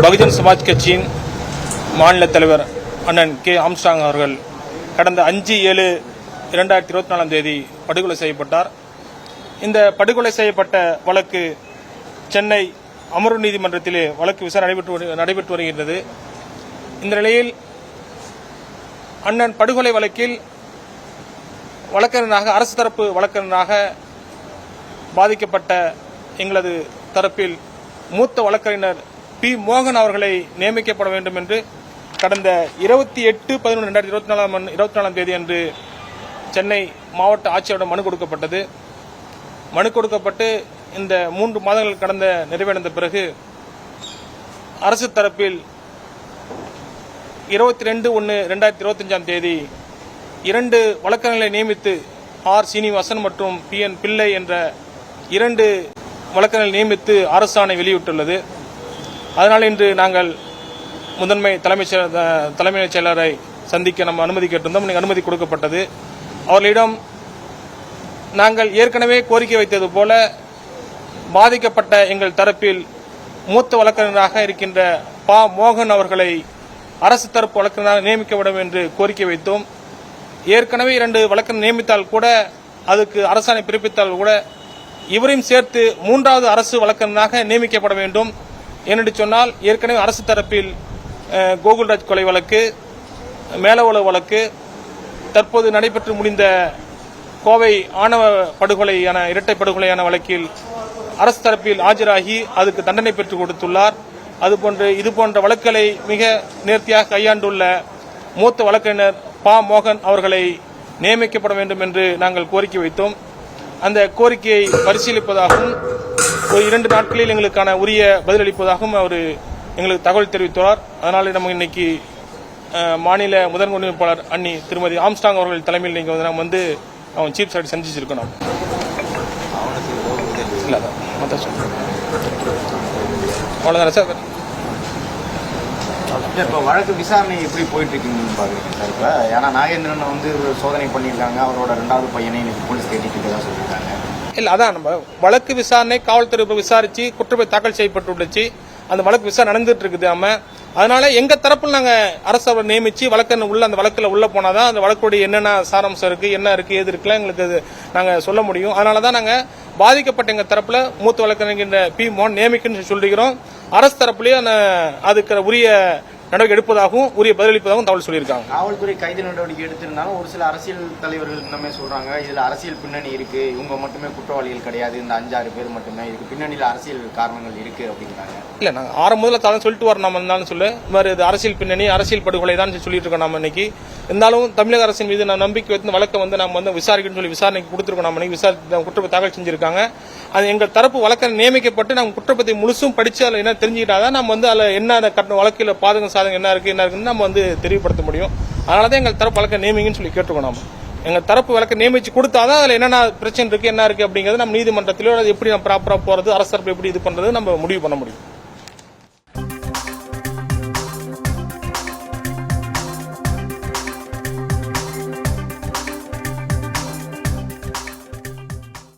பகுஜன் சமாஜ் கட்சியின் மாநில தலைவர் அண்ணன் கே ஆம்ஸ்ட்ராங் அவர்கள் கடந்த 5/7/2024 படுகொலை செய்யப்பட்டார். இந்த படுகொலை செய்யப்பட்ட வழக்கு சென்னை அமர்வு நீதிமன்றத்திலே வழக்கு விசாரணை நடைபெற்று வருகின்றது. இந்த நிலையில் அண்ணன் படுகொலை வழக்கில் வழக்கறிஞராக அரசு தரப்பு வழக்கறிஞராக பாதிக்கப்பட்ட எங்களது தரப்பில் மூத்த வழக்கறிஞர் பி. மோகன் அவர்களை நியமிக்கப்பட வேண்டும் என்று கடந்த 28/11/2024 அன்று சென்னை மாவட்ட ஆட்சியரிடம் மனு கொடுக்கப்பட்டது. மனு கொடுக்கப்பட்டு இந்த 3 மாதங்கள் கடந்த நிறைவடைந்த பிறகு அரசு தரப்பில் 22/1/2025 2 வழக்கறிஞர்களை நியமித்து ஆர். சீனிவாசன் மற்றும் பி. என். பிள்ளை என்ற 2 வழக்கறிஞர்கள் நியமித்து அரசாணை வெளியிட்டுள்ளது. அதனால் இன்று நாங்கள் முதன்மை தலைமைச் செயலரை சந்திக்க நம்ம அனுமதி கேட்டிருந்தோம். அனுமதி கொடுக்கப்பட்டது. அவர்களிடம் நாங்கள் ஏற்கனவே கோரிக்கை வைத்தது போல பாதிக்கப்பட்ட எங்கள் தரப்பில் மூத்த வழக்கறிஞராக இருக்கின்ற பா. மோகன் அவர்களை அரசு தரப்பு வழக்கறிஞராக நியமிக்கப்பட வேண்டும் என்று கோரிக்கை வைத்தோம். ஏற்கனவே 2 வழக்கறிஞர் நியமித்தால் கூட, அதுக்கு அரசாணை பிறப்பித்தால் கூட இவரையும் சேர்த்து 3வது அரசு வழக்கறிஞராக நியமிக்கப்பட வேண்டும். ஏனென்று சொன்னால் ஏற்கனவே அரசு தரப்பில் கோகுல்ராஜ் கொலை வழக்கு, மேலவளவு வழக்கு, தற்போது நடைபெற்று முடிந்த கோவை ஆணவ படுகொலையான இரட்டை படுகொலையான வழக்கில் அரசு தரப்பில் ஆஜராகி அதுக்கு தண்டனை பெற்றுக் கொடுத்துள்ளார். அதுபோன்று இதுபோன்ற வழக்குகளை மிக நேர்த்தியாக கையாண்டுள்ள மூத்த வழக்கறிஞர் பா. மோகன் அவர்களை நியமிக்கப்பட வேண்டும் என்று நாங்கள் கோரிக்கை வைத்தோம். அந்த கோரிக்கையை பரிசீலிப்பதாகவும் ஒரு 2 நாட்களில் எங்களுக்கான உரிய பதிலளிப்பதாகவும் அவர் எங்களுக்கு தகவல் தெரிவித்துள்ளார். அதனால் நம்ம இன்னைக்கு மாநில முதன் ஒருங்கிணைப்பாளர் அண்ணி திருமதி ஆம்ஸ்ட்ராங் அவர்கள் தலைமையில் நீங்க வந்து நம்ம அவங்க சீஃப் செக்ரட்டரி சந்திச்சிருக்கோம். அவ்வளவுதான் சார். இப்போ வழக்கு விசாரணை எப்படி போயிட்டு இருக்குன்னு பாக்குறீங்க சார்? இப்போ ஏன்னா நாகேந்திரன் வந்து சோதனை பண்ணியிருக்காங்க, அவரோட 2வது பையனை இன்னைக்கு போலீஸ் கேட்டிட்டு தான் சொல்லியிருக்காங்க. இல்ல, அதான் நம்ம வழக்கு விசாரணை காவல்துறை விசாரிச்சு குற்றப்பத்திரிகை தாக்கல் செய்யப்பட்டுள்ளச்சு. அந்த வழக்கு விசாரணை நடந்துட்டு இருக்குது. அதனால எங்க தரப்பில் நாங்க அரசு நியமிச்சு வழக்கறிஞர் உள்ள அந்த வழக்குல உள்ள போனாதான் அந்த வழக்குடைய என்னென்ன சாராம்சம் இருக்கு, என்ன இருக்கு, ஏது இருக்குல்ல எங்களுக்கு நாங்க சொல்ல முடியும். அதனாலதான் நாங்க பாதிக்கப்பட்ட எங்க தரப்புல மூத்த வழக்கறிஞர் பி. மோகன் நியமிக்கணும்னு சொல்லிக்கிறோம். அரசு தரப்புலயே அதுக்கு உரிய நடவடிக்கை எடுப்பதாகவும் உரிய பதிலளிப்பதாகவும் தகவல் சொல்லியிருக்காங்க. காவல்துறை கைது நடவடிக்கை எடுத்திருந்தாலும் ஒரு சில அரசியல் தலைவர்கள் இன்னமே சொல்றாங்க இதுல அரசியல் பின்னணி இருக்கு, இவங்க மட்டுமே குற்றவாளிகள் கிடையாது, இந்த 5-6 பேர் மட்டுமே, இதுக்கு பின்னணியில அரசியல் காரணங்கள் இருக்கு அப்படிங்கிறாங்க. இல்ல, நாங்க ஆரம்பத்துல சொல்லிட்டு வரோம். நம்ம இருந்தாலும் சொல்லு இந்த மாதிரி அரசியல் பின்னணி, அரசியல் படுகொலை தான் சொல்லிட்டு இருக்கோம். நம்ம இன்னைக்கு இருந்தாலும் தமிழக அரசின் மீது நம்பிக்கை வைத்து வழக்கை நம்ம விசாரிக்கணும்னு சொல்லி விசாரணைக்கு கொடுத்துருக்கோம். நம்ம குற்றப்பத்திரிகை தாக்கல் செஞ்சிருக்காங்க. அது எங்கள் தரப்பு வழக்கறிஞர் நியமிக்கப்பட்டு நம்ம குற்றப்பத்திரிகை முழுசும் படிச்சு அதில் என்ன தெரிஞ்சுக்கிட்டாதான் நம்ம அதில் என்ன வழக்கில் பாதகம் சாதகம் என்ன இருக்குன்னு நம்ம தெரியப்படுத்த முடியும். அதனாலதான் எங்கள் தரப்பு வழக்கறிஞர் நியமிங்கன்னு சொல்லி கேட்டுருக்கோம். நம்ம எங்கள் தரப்பு வழக்கை நியமிச்சு கொடுத்தாதான் அதில் என்னென்ன பிரச்சனை இருக்கு, என்ன இருக்கு அப்படிங்கறது நம்ம நீதிமன்றத்திலோ எப்படி நம்ம ப்ராப்பரா போறது, அரசு தரப்பு எப்படி இது பண்றது நம்ம முடிவு பண்ண முடியும்.